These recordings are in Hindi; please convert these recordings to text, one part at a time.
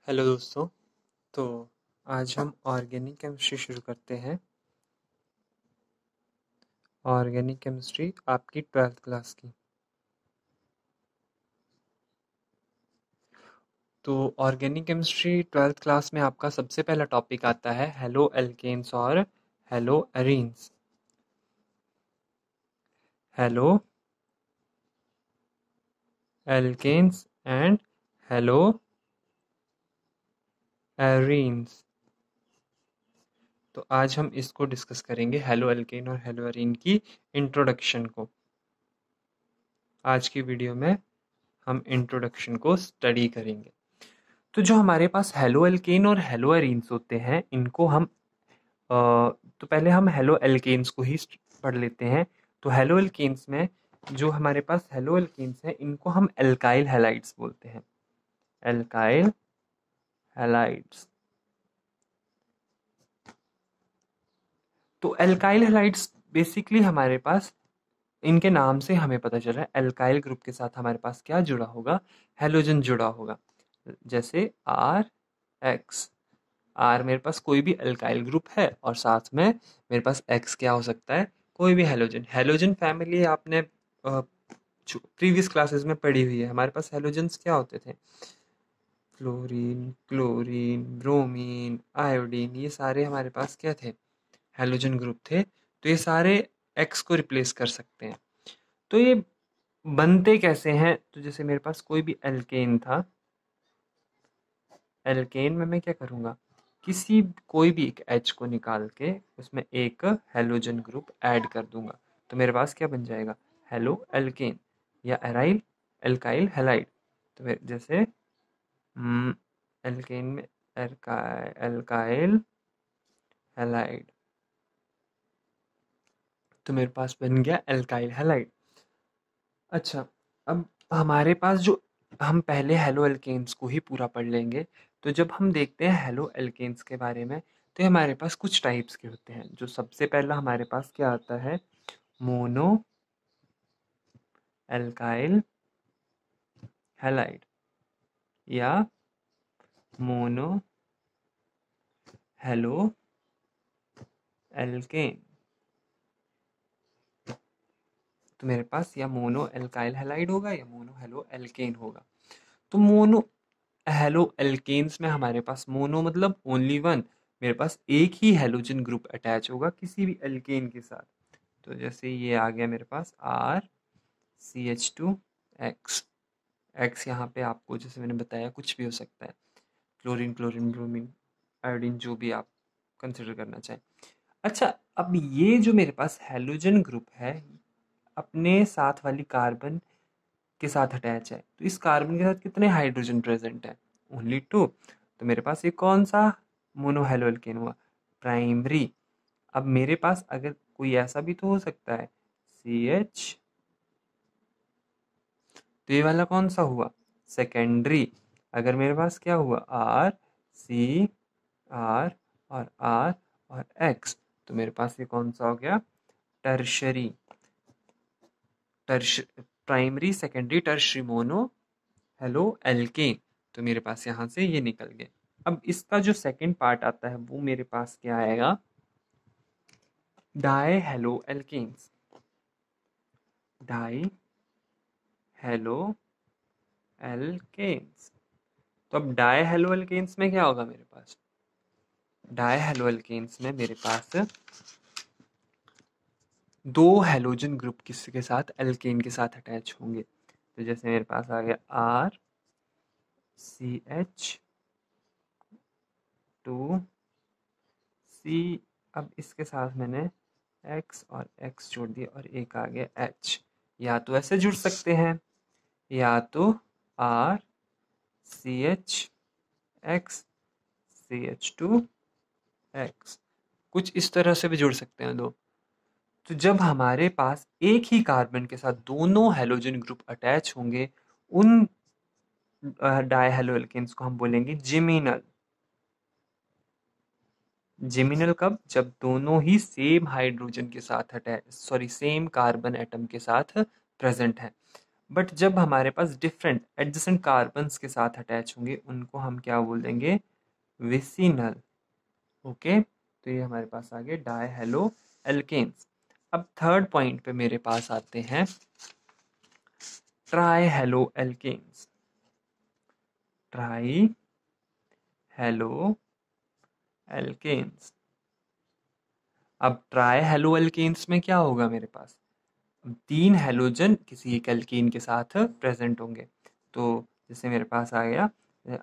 हेलो दोस्तों। तो आज हम ऑर्गेनिक केमिस्ट्री शुरू करते हैं। ऑर्गेनिक केमिस्ट्री आपकी 12th क्लास की। तो ऑर्गेनिक केमिस्ट्री 12th क्लास में आपका सबसे पहला टॉपिक आता है हेलो एल्केन्स और haloarenes. Haloalkanes and haloarenes. तो आज हम इसको डिस्कस करेंगे, हेलो एल्केन और हेलो एरीन की इंट्रोडक्शन को। आज की वीडियो में हम इंट्रोडक्शन को स्टडी करेंगे। तो जो हमारे पास हेलो एल्केन और हेलो एरीन्स होते हैं, इनको हम तो पहले हम हेलो एल्केन्स को ही पढ़ लेते हैं। तो हेलो एल्केन्स में जो हमारे पास हेलो एल्केन्स हैं, इनको हम एल्काइल हैलाइड्स बोलते हैं। Alkyl halides. तो एल्काइल हैलाइड्स बेसिकली हमारे पास, इनके नाम से हमें पता चल रहा है एल्काइल ग्रुप के साथ हमारे पास क्या जुड़ा होगा, हेलोजन जुड़ा होगा। जैसे आर एक्स, आर मेरे पास कोई भी अल्काइल ग्रुप है और साथ में मेरे पास एक्स क्या हो सकता है, कोई भी हेलोजन। हेलोजन फैमिली आपने प्रीवियस क्लासेस में पढ़ी हुई है। हमारे पास हेलोजन्स क्या होते थे, फ्लोरीन, क्लोरीन, ब्रोमीन, आयोडीन, ये सारे हमारे पास क्या थे, हेलोजन ग्रुप थे। तो ये सारे एक्स को रिप्लेस कर सकते हैं। तो ये बनते कैसे हैं, तो जैसे मेरे पास कोई भी एल्केन था, एल्केन में मैं क्या करूँगा, किसी कोई भी एक एच को निकाल के उसमें एक हेलोजन ग्रुप ऐड कर दूंगा। तो मेरे पास क्या बन जाएगा, हेलो एल्केन या एराइल एल्काइल हैलाइड। तो जैसे एल्केन में एल्काइल हैलाइड, तो मेरे पास बन गया एल्काइल हैलाइड। अच्छा, अब हमारे पास जो, हम पहले हेलो एल्केन्स को ही पूरा पढ़ लेंगे। तो जब हम देखते हैं हेलो एल्केन्स के बारे में, तो ये हमारे पास कुछ टाइप्स के होते हैं। जो सबसे पहला हमारे पास क्या आता है, मोनो एल्काइल हैलाइड या मोनो हेलो एल्केन। तो मेरे पास या मोनो एल्काइल हैलाइड होगा या मोनो हेलो एल्केन होगा। तो मोनो हेलो एल्केन्स में हमारे पास मोनो मतलब ओनली वन, मेरे पास एक ही हेलोजन ग्रुप अटैच होगा किसी भी एल्केन के साथ। तो जैसे ये आ गया मेरे पास R C H two X. X यहाँ पे आपको जैसे मैंने बताया कुछ भी हो सकता है, क्लोरीन, क्लोरीन, ब्रोमीन, आयोडीन, जो भी आप कंसिडर करना चाहें। अच्छा, अब ये जो मेरे पास हेलोजन ग्रुप है अपने साथ वाली कार्बन के साथ अटैच है, तो इस कार्बन के साथ कितने हाइड्रोजन प्रेजेंट है, ओनली टू। तो मेरे पास ये कौन सा मोनोहेलो एल्केन हुआ, प्राइमरी। अब मेरे पास अगर कोई ऐसा भी तो हो सकता है सी एच, तो ये वाला कौन सा हुआ, सेकेंडरी। अगर मेरे पास क्या हुआ आर सी आर और एक्स, तो मेरे पास ये कौन सा हो गया, tertiary. Tert primary, secondary, tertiary, mono halo alkane. तो मेरे पास यहाँ से ये निकल गए। अब इसका जो सेकंड पार्ट आता है वो मेरे पास क्या आएगा, dihaloalkanes. Dihaloalkanes. तो अब डाई हेलो एल्केन्स में क्या होगा मेरे पास, डाई हेलो एल्केन्स में मेरे पास दो हेलोजन ग्रुप किसके साथ, एल्केन के साथ अटैच होंगे। तो जैसे मेरे पास आ गया आर सी एच टू सी। अब इसके साथ मैंने एक्स और एक्स जोड़ दिया और एक आ गया एच। या तो ऐसे जुड़ सकते हैं या तो R C H X C H two X, कुछ इस तरह से भी जुड़ सकते हैं दो। तो जब हमारे पास एक ही कार्बन के साथ दोनों हेलोजन ग्रुप अटैच होंगे, उन डायहेलोएल्केन्स को हम बोलेंगे जिमिनल। जिमिनल कब, जब दोनों ही सेम हाइड्रोजन के साथ attach, sorry same carbon atom के साथ प्रेजेंट है। बट जब हमारे पास डिफरेंट एडजेसेंट कार्बन्स के साथ अटैच होंगे उनको हम क्या बोल देंगे, विसिनल। ओके, तो ये हमारे पास आ गए डाई हेलो एल्केन्स। अब थर्ड पॉइंट पे मेरे पास आते हैं trihaloalkanes. Try halo alkanes. अब ट्राई हेलो एल्केन्स में क्या होगा मेरे पास, तीन हेलोजन किसी एक एल्कीन के साथ प्रेजेंट होंगे। तो जैसे मेरे पास आ गया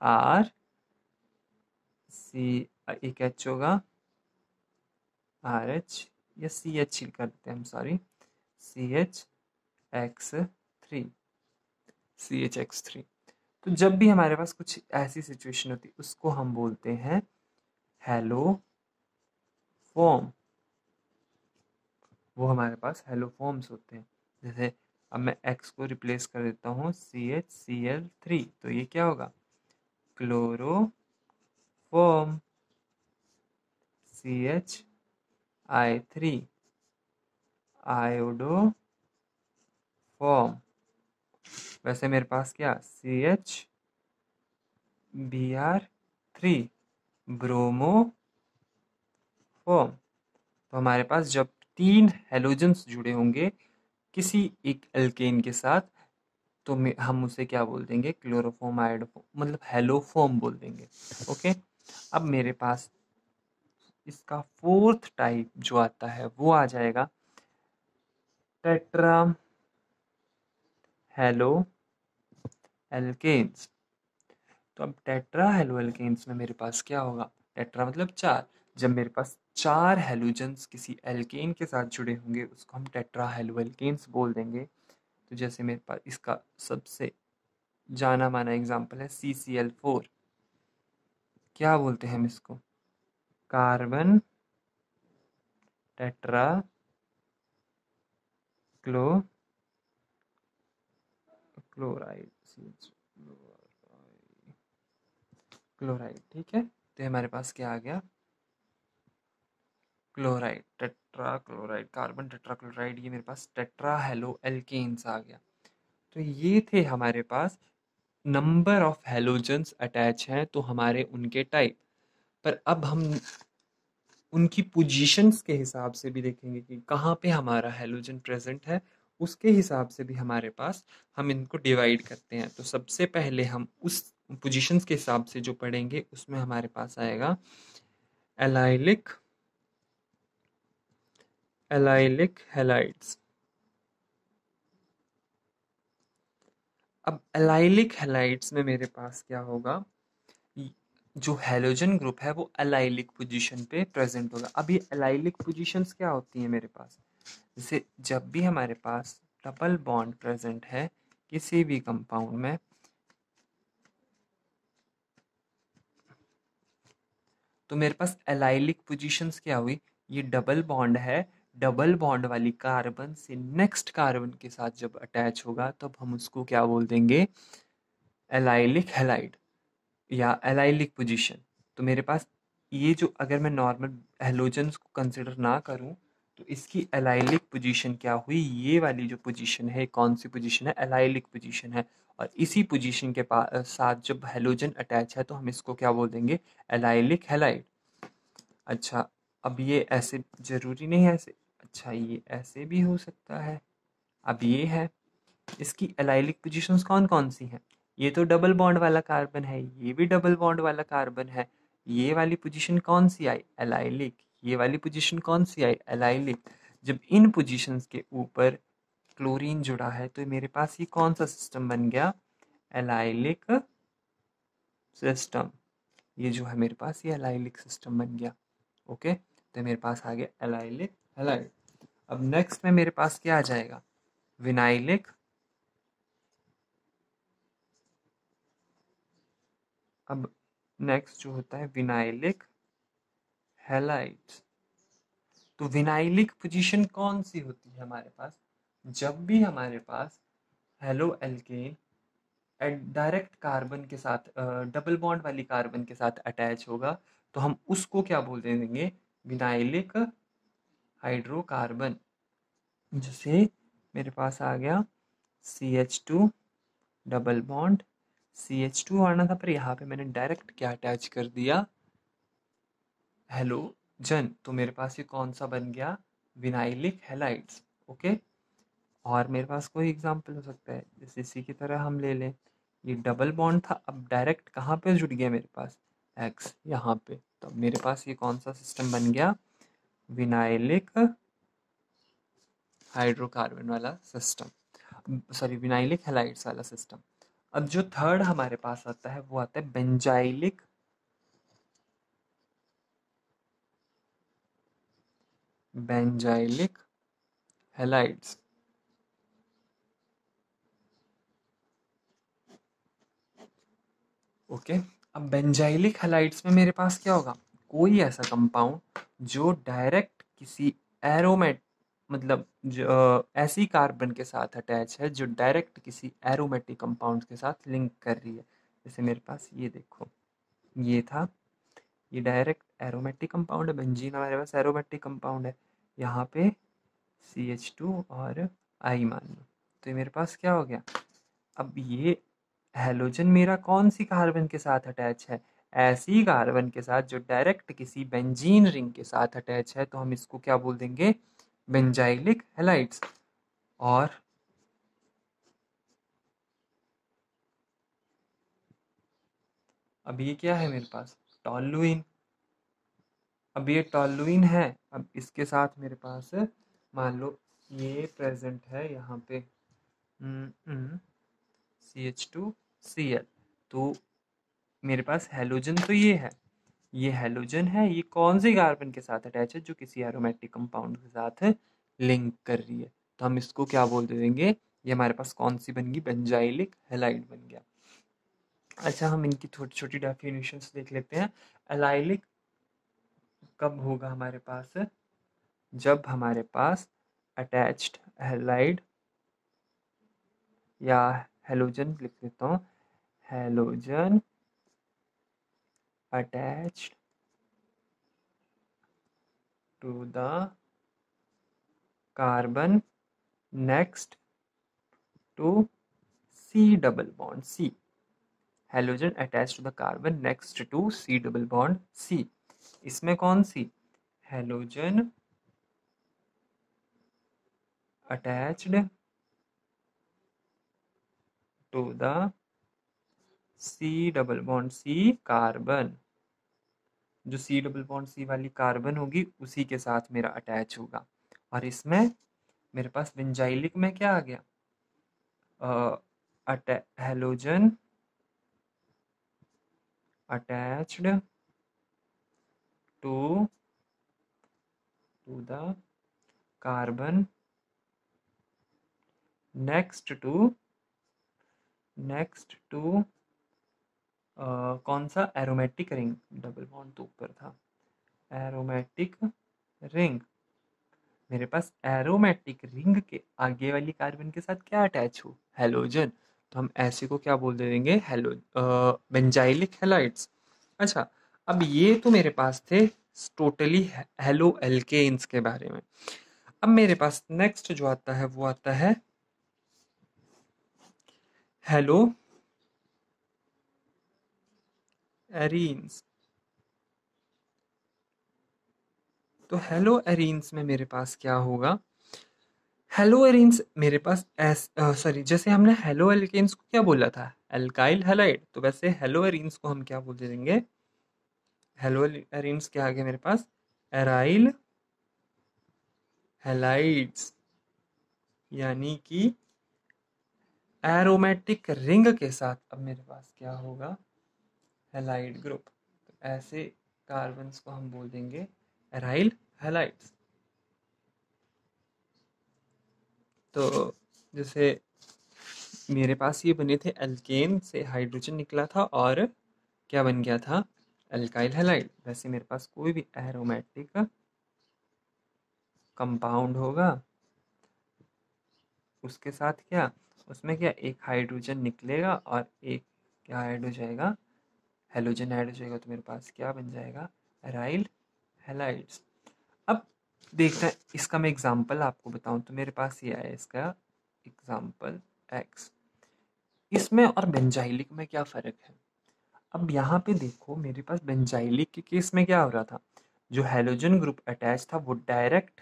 आर सी, एक एच होगा, आर एच या सी एच करते हैं हम, sorry, C H X three, C H X three. तो जब भी हमारे पास कुछ ऐसी सिचुएशन होती है उसको हम बोलते हैं हेलो फॉर्म। वो हमारे पास हेलो फॉर्म्स होते हैं। जैसे अब मैं एक्स को रिप्लेस कर देता हूँ C H C L three, तो ये क्या होगा, chloroform, C H I three, iodoform. वैसे मेरे पास क्या, C H B R three, bromoform. तो हमारे पास जब तीन हेलोजन्स जुड़े होंगे किसी एक एल्केन के साथ, तो हम उसे क्या बोल देंगे, क्लोरोफॉर्म आयोडोफॉर्म, मतलब हेलोफॉर्म बोल देंगे। ओके, अब मेरे पास इसका फोर्थ टाइप जो आता है वो आ जाएगा टेट्रा हेलो एल्केन्स। तो अब टेट्रा हेलो एल्केन्स में मेरे पास क्या होगा, टेट्रा मतलब चार, जब मेरे पास चार हेलोजन्स किसी एल्केन के साथ जुड़े होंगे उसको हम टेट्रा हेलो एल्केन्स बोल देंगे। तो जैसे मेरे पास इसका सबसे जाना माना एग्जाम्पल है CCl4। क्या बोलते हैं हम इसको, कार्बन टेट्रा क्लो क्लोराइड, क्लोराइड। ठीक है, तो हमारे पास क्या आ गया, chloride, tetra chloride, carbon tetra chloride, ये मेरे पास टेट्रा हेलो एल्केन्स आ गया। तो ये थे हमारे पास नंबर ऑफ हेलोजन्स अटैच हैं तो हमारे उनके टाइप। पर अब हम उनकी पोजीशंस के हिसाब से भी देखेंगे कि कहाँ पे हमारा हेलोजन प्रेजेंट है, उसके हिसाब से भी हमारे पास हम इनको डिवाइड करते हैं। तो सबसे पहले हम उस पोजीशंस के हिसाब से जो पढ़ेंगे उसमें हमारे पास आएगा एलाइलिक, एलाइलिक हैलाइड्स। अब एलाइलिक हैलाइड्स में मेरे पास क्या होगा, जो हेलोजन ग्रुप है वो एलाइलिक पोजीशन पे प्रेजेंट होगा। अब ये एलाइलिक पोजीशंस क्या होती हैं मेरे पास, जैसे जब भी हमारे पास डबल बॉन्ड प्रेजेंट है किसी भी कंपाउंड में, तो मेरे पास एलाइलिक पोजीशंस क्या हुई, ये डबल बॉन्ड है, डबल बॉन्ड वाली कार्बन से नेक्स्ट कार्बन के साथ जब अटैच होगा तब हम उसको क्या बोल देंगे, एलाइलिक हैलाइड या एलाइलिक पोजीशन। तो मेरे पास ये जो, अगर मैं नॉर्मल हेलोजन्स को कंसिडर ना करूं तो इसकी एलाइलिक पोजीशन क्या हुई, ये वाली जो पोजीशन है कौन सी पोजीशन है, एलाइलिक पोजीशन है। और इसी पोजीशन के साथ जब हेलोजन अटैच है तो हम इसको क्या बोल देंगे, एलाइलिक हैलाइड। अच्छा, अब ये ऐसे जरूरी नहीं है ऐसे, अच्छा ये ऐसे भी हो सकता है। अब ये है, इसकी एलाइलिक पोजीशंस कौन कौन सी हैं, ये तो डबल बॉन्ड वाला कार्बन है, ये भी डबल बॉन्ड वाला कार्बन है, ये वाली पोजीशन कौन सी आई, एलाइलिक, ये वाली पोजीशन कौन सी आई, एलाइलिक। जब इन पोजीशंस के ऊपर क्लोरीन जुड़ा है तो मेरे पास ये कौन सा सिस्टम बन गया, एलाइलिक सिस्टम। ये जो है मेरे पास ये एलाइलिक सिस्टम बन गया। ओके, तो मेरे पास आ गया एलाइलिक हैलाइड। अब नेक्स्ट में मेरे पास क्या आ जाएगा, विनाइलिक। अब नेक्स्ट जो होता है विनाइलिक हैलाइड्स। तो विनाइलिक पोजीशन कौन सी होती है हमारे पास, जब भी हमारे पास हेलो एल्केन डायरेक्ट कार्बन के साथ डबल बॉन्ड वाली कार्बन के साथ अटैच होगा तो हम उसको क्या बोल देंगे, विनाइलिक हाइड्रोकार्बन। जैसे मेरे पास आ गया CH2 डबल बॉन्ड CH2 आना था, पर यहाँ पे मैंने डायरेक्ट क्या अटैच कर दिया, हेलोजन। तो मेरे पास ये कौन सा बन गया, विनाइलिक हैलाइड्स। ओके। और मेरे पास कोई एग्जांपल हो सकता है, जैसे इसी की तरह हम ले लें, ये डबल बॉन्ड था, अब डायरेक्ट कहाँ पे जुड़ गया मेरे पास, एक्स यहाँ पे। तो अब मेरे पास ये कौन सा सिस्टम बन गया, विनाइलिक हाइड्रोकार्बन वाला सिस्टम, सॉरी विनाइलिक हैलाइड्स वाला सिस्टम। अब जो थर्ड हमारे पास आता है वो आता है बेंजाइलिक बेंजाइलिक हैलाइड्स। ओके। अब बेंजाइलिक हैलाइड्स में मेरे पास क्या होगा, कोई ऐसा कंपाउंड जो डायरेक्ट किसी एरोमेट मतलब जो ऐसी कार्बन के साथ अटैच है जो डायरेक्ट किसी एरोमेटिक कंपाउंड के साथ लिंक कर रही है। जैसे मेरे पास ये देखो, ये था, ये डायरेक्ट एरोमेटिक कंपाउंड है, बेंजीन हमारे पास एरोमेटिक कंपाउंड है, यहाँ पे CH2 और आई मान लो। तो ये मेरे पास क्या हो गया, अब ये हैलोजन मेरा कौन सी कार्बन के साथ अटैच है, ऐसी कार्बन के साथ जो डायरेक्ट किसी बेंजीन रिंग के साथ अटैच है, तो हम इसको क्या बोल देंगे, बेंजाइलिक हैलाइड्स। और अब ये क्या है मेरे पास, टॉलुइन। अब ये टॉलुइन है, अब इसके साथ मेरे पास मान लो ये प्रेजेंट है यहाँ पे CH2Cl। तो मेरे पास हैलोजन तो ये है, ये हैलोजन है, ये कौन सी कार्बन के साथ अटैच है, जो किसी एरोमेटिक कंपाउंड के साथ लिंक कर रही है। तो हम इसको क्या बोल दे देंगे, ये हमारे पास कौन सी बन गई, बेंजाइलिक हैलाइड बन गया। अच्छा, हम इनकी छोटी छोटी डेफिनेशंस देख लेते हैं। एलाइलिक कब होगा हमारे पास, जब हमारे पास अटैच्ड हैलाइड या हैलोजन लिख देता हूँ, halogen attached to the carbon next to C double bond C, halogen attach to the carbon next to C double bond C। इसमें कौन सी, halogen attached to the C double bond C carbon, जो C डबल बॉन्ड C वाली कार्बन होगी उसी के साथ मेरा अटैच होगा। और इसमें मेरे पास बेंजाइलिक में क्या आ गया, halogen attached to the carbon next to कौन सा, एरोमेटिक रिंग, डबल बॉन्ड तो ऊपर था, एरोमेटिक रिंग। मेरे पास एरोमेटिक रिंग के आगे वाली कार्बन के साथ क्या अटैच हो, हैलोजन। तो हम ऐसे को क्या बोल दे देंगे, हेलो बेंजाइलिक हैलाइड्स। अच्छा, अब ये तो मेरे पास थे टोटली हेलो एल्केन्स के बारे में। अब मेरे पास नेक्स्ट जो आता है वो आता है हेलो एरीन्स। तो हेलो एरीन्स में मेरे पास क्या होगा, हेलो एरीन्स मेरे पास सॉरी, जैसे हमने हेलो एल्केन्स को क्या बोला था, एल्काइल हैलाइड, तो वैसे हेलो एरीन्स को हम क्या बोल देंगे, हेलो एरीन्स के आगे मेरे पास एराइल हैलाइड्स, यानी कि एरोमेटिक रिंग के साथ अब मेरे पास क्या होगा, हैलाइड ग्रुप। तो ऐसे कार्बन्स को हम बोल देंगे एराइल हैलाइड्स। तो जैसे मेरे पास ये बने थे, एल्केन से हाइड्रोजन निकला था और क्या बन गया था, एल्काइल हैलाइड। वैसे मेरे पास कोई भी एरोमेटिक कंपाउंड होगा, उसके साथ क्या, उसमें क्या एक हाइड्रोजन निकलेगा और एक क्या ऐड हो जाएगा, हेलोजन ऐड हो जाएगा। तो मेरे पास क्या बन जाएगा, एराइल हैलाइड्स। अब देखते हैं इसका मैं एग्जांपल आपको बताऊं, तो मेरे पास ये आया इसका एग्जांपल, X। इसमें और बेंजाइलिक में क्या फ़र्क है? अब यहाँ पे देखो, मेरे पास बेंजाइलिक के केस में क्या हो रहा था, जो हैलोजन ग्रुप अटैच था वो डायरेक्ट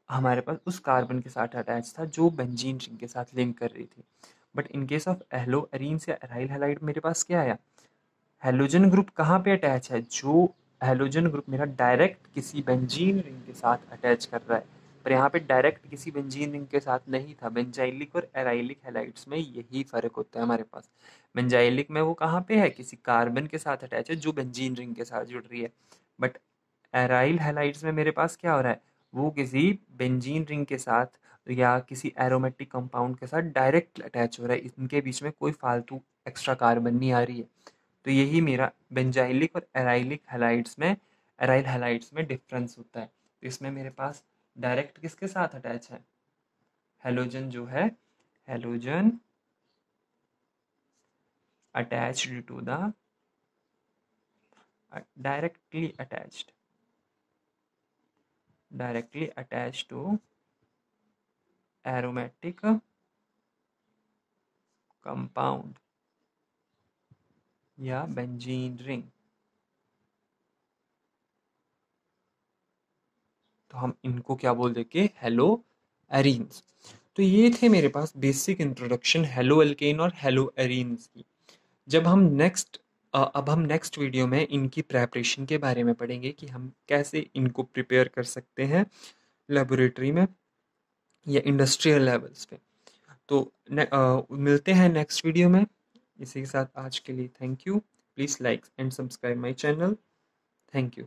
हमारे पास उस कार्बन के साथ अटैच था जो बेंजीन रिंग के साथ लिंक कर रही थी। But in case of haloarenes या एराइल हैलाइड मेरे पास क्या आया, हैलोजन ग्रुप कहाँ पे अटैच है, जो हैलोजन ग्रुप मेरा डायरेक्ट किसी बेंजीन रिंग के साथ अटैच कर रहा है, पर यहाँ पे डायरेक्ट किसी बेंजीन रिंग के साथ नहीं था। बेंजाइलिक और एराइलिक हैलाइड्स में यही फर्क होता है हमारे पास। बेंजाइलिक में वो कहाँ पे है, किसी कार्बन के साथ अटैच है जो बेंजीन रिंग के साथ जुड़ रही है। बट एराइल हैलाइड्स में मेरे पास क्या हो रहा है, वो किसी बेंजीन रिंग के साथ या किसी एरोमेटिक कंपाउंड के साथ डायरेक्ट अटैच हो रहा है, इनके बीच में कोई फालतू एक्स्ट्रा कार्बन नहीं आ रही है। तो यही मेरा बेंजाइलिक और एराइल हैलाइड्स में डिफरेंस होता है। तो इसमें मेरे पास डायरेक्ट किसके साथ अटैच है, हेलोजन जो है, halogen attached to the directly attached to aromatic compound या बेंजीन रिंग। तो हम इनको क्या बोल देंगे, हेलो एरीन्स। तो ये थे मेरे पास बेसिक इंट्रोडक्शन हेलो एल्केन और हेलो एरीन्स की। जब हम अब हम नेक्स्ट वीडियो में इनकी प्रेपरेशन के बारे में पढ़ेंगे कि हम कैसे इनको प्रिपेयर कर सकते हैं लेबोरेटरी में या इंडस्ट्रियल लेवल्स पे। तो मिलते हैं नेक्स्ट वीडियो में। इसी के साथ आज के लिए thank you. Please like and subscribe my channel. Thank you.